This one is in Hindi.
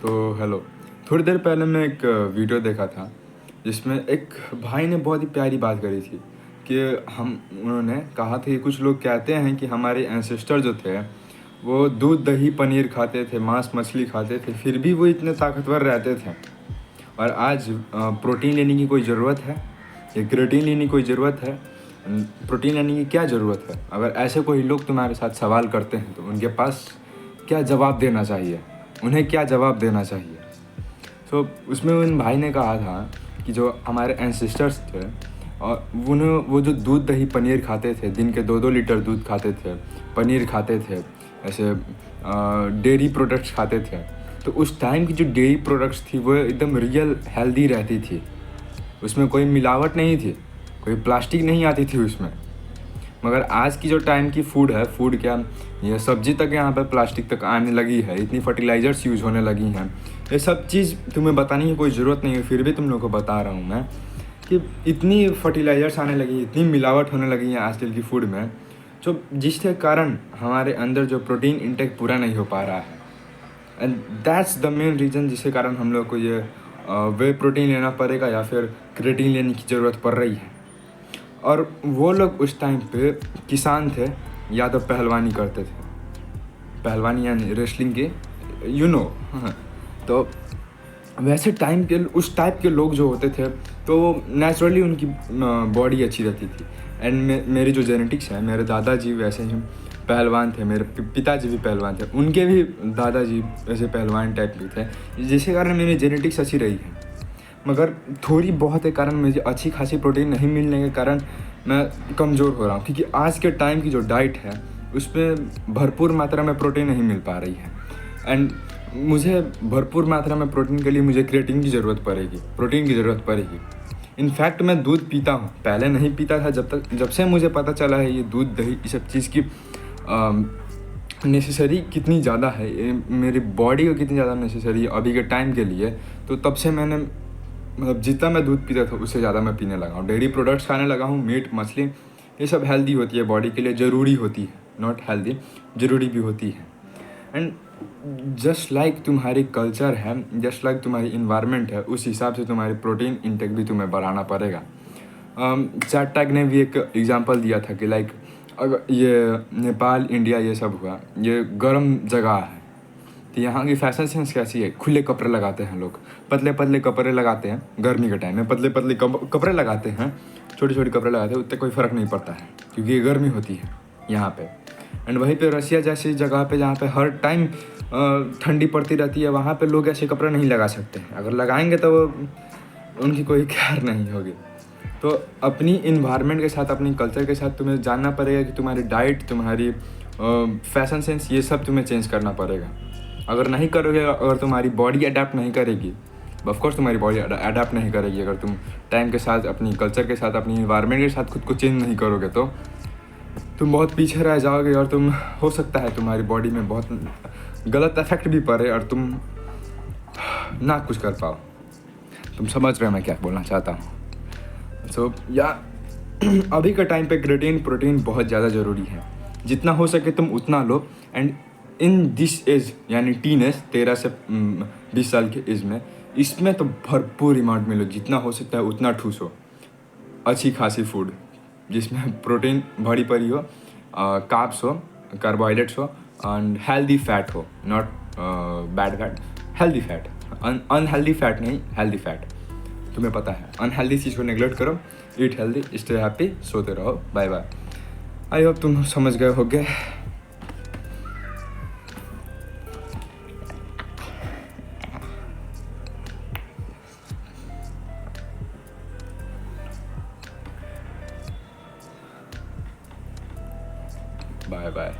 तो हेलो। थोड़ी देर पहले मैं एक वीडियो देखा था जिसमें एक भाई ने बहुत ही प्यारी बात करी थी कि उन्होंने कहा था कि कुछ लोग कहते हैं कि हमारे एंसेस्टर जो थे वो दूध दही पनीर खाते थे, मांस मछली खाते थे, फिर भी वो इतने ताकतवर रहते थे। और आज प्रोटीन लेने की कोई ज़रूरत है या क्रिएटिन लेने की कोई ज़रूरत है? प्रोटीन लेने की क्या ज़रूरत है? अगर ऐसे कोई लोग तुम्हारे साथ सवाल करते हैं तो उनके पास क्या जवाब देना चाहिए? उन्हें क्या जवाब देना चाहिए? तो उसमें उन भाई ने कहा था कि जो हमारे एंसेस्टर्स थे और उन्हें वो जो दूध दही पनीर खाते थे, दिन के 2-2 लीटर दूध खाते थे, पनीर खाते थे, ऐसे डेयरी प्रोडक्ट्स खाते थे। तो उस टाइम की जो डेयरी प्रोडक्ट्स थी वो एकदम रियल हेल्दी रहती थी, उसमें कोई मिलावट नहीं थी, कोई प्लास्टिक नहीं आती थी उसमें। मगर आज की जो टाइम की फूड है, फूड क्या, ये सब्जी तक यहाँ पे प्लास्टिक तक आने लगी है, इतनी फर्टिलाइज़र्स यूज़ होने लगी हैं। ये सब चीज़ तुम्हें बताने की कोई ज़रूरत नहीं है, फिर भी तुम लोगों को बता रहा हूँ मैं कि इतनी फर्टिलाइज़र्स आने लगी, इतनी मिलावट होने लगी है आजकल की फूड में, जो जिसके कारण हमारे अंदर जो प्रोटीन इंटेक पूरा नहीं हो पा रहा है। And that's the main reason जिसके कारण हम लोग को ये वे प्रोटीन लेना पड़ेगा या फिर क्रिएटिन लेने की ज़रूरत पड़ रही है। और वो लोग उस टाइम पे किसान थे या तो पहलवानी करते थे, पहलवानी यानी रेसलिंग के, यू नो। तो वैसे टाइम के उस टाइप के लोग जो होते थे तो नेचुरली उनकी बॉडी अच्छी रहती थी। एंड मेरी जो जेनेटिक्स है, मेरे दादाजी वैसे ही पहलवान थे, मेरे पिताजी भी पहलवान थे, उनके भी दादाजी वैसे पहलवान टाइप के थे, जिसके कारण मेरी जेनेटिक्स अच्छी रही है। मगर थोड़ी बहुत के कारण मुझे अच्छी खासी प्रोटीन नहीं मिलने के कारण मैं कमज़ोर हो रहा हूँ, क्योंकि आज के टाइम की जो डाइट है उसमें भरपूर मात्रा में प्रोटीन नहीं मिल पा रही है। एंड मुझे भरपूर मात्रा में प्रोटीन के लिए मुझे क्रिएटिन की ज़रूरत पड़ेगी, प्रोटीन की ज़रूरत पड़ेगी। इनफैक्ट मैं दूध पीता हूँ, पहले नहीं पीता था, जब से मुझे पता चला है ये दूध दही ये सब चीज़ की नेसेसरी कितनी ज़्यादा है, ये मेरी बॉडी को कितनी ज़्यादा नेसेसरी है अभी के टाइम के लिए, तो तब से मैंने मतलब जितना मैं दूध पीता था उससे ज़्यादा मैं पीने लगा हूँ। डेयरी प्रोडक्ट्स खाने लगा हूँ, मीट मछली ये सब हेल्दी होती है, बॉडी के लिए ज़रूरी होती है, नॉट हेल्दी, ज़रूरी भी होती है। एंड जस्ट लाइक तुम्हारी कल्चर है, जस्ट लाइक तुम्हारी इन्वायरमेंट है, उस हिसाब से तुम्हारी प्रोटीन इंटेक भी तुम्हें बढ़ाना पड़ेगा। चैट टैग ने भी एक एग्जांपल दिया था कि लाइक अगर ये नेपाल इंडिया ये सब हुआ, ये गर्म जगह है, तो यहाँ की फैशन सेंस कैसी है? खुले कपड़े लगाते हैं लोग, पतले पतले कपड़े लगाते हैं, गर्मी के टाइम में पतले पतले कपड़े लगाते हैं, छोटे छोटे कपड़े लगाते हैं, उतने कोई फ़र्क नहीं पड़ता है क्योंकि ये गर्मी होती है यहाँ पे। एंड वहीं पे रसिया जैसी जगह पे जहाँ पे हर टाइम ठंडी पड़ती रहती है, वहाँ पे लोग ऐसे कपड़े नहीं लगा सकते हैं। अगर लगाएंगे तो वो उनकी कोई केयर नहीं होगी। तो अपनी इन्वायरमेंट के साथ, अपनी कल्चर के साथ तुम्हें जानना पड़ेगा कि तुम्हारी डाइट, तुम्हारी फैशन सेंस, ये सब तुम्हें चेंज करना पड़ेगा। अगर नहीं करोगे, अगर तुम्हारी बॉडी अडेप्ट नहीं करेगी, ऑफकोर्स तुम्हारी बॉडी अडेप्ट नहीं करेगी, अगर तुम टाइम के साथ, अपनी कल्चर के साथ, अपनी इन्वायरमेंट के साथ खुद को चेंज नहीं करोगे तो तुम बहुत पीछे रह जाओगे और तुम, हो सकता है तुम्हारी बॉडी में बहुत गलत इफेक्ट भी पड़े और तुम ना कुछ कर पाओ। तुम समझ रहे हो मैं क्या बोलना चाहता हूँ? सो या अभी का टाइम पे क्रिएटिन प्रोटीन बहुत ज़्यादा ज़रूरी है, जितना हो सके तुम उतना लो। एंड इन दिस एज यानी टीन एज, 13 से 20 साल के एज में, इसमें तो भरपूर अमाउंट में लो, जितना हो सकता है उतना ठूसो अच्छी खासी फूड जिसमें प्रोटीन भरी पड़ी हो, कार्ब्स हो, कार्बोहाइड्रेट्स हो, एंड हेल्दी फैट हो, not bad fat, healthy fat, unhealthy fat नहीं, हेल्दी फैट। तुम्हें पता है अनहेल्दी चीज़ को नेग्लेक्ट करो, ईट हेल्दी, स्टे हैप्पी, सोते रहो, बाय बाय। आई होप तुम समझ गए होगे। Bye bye.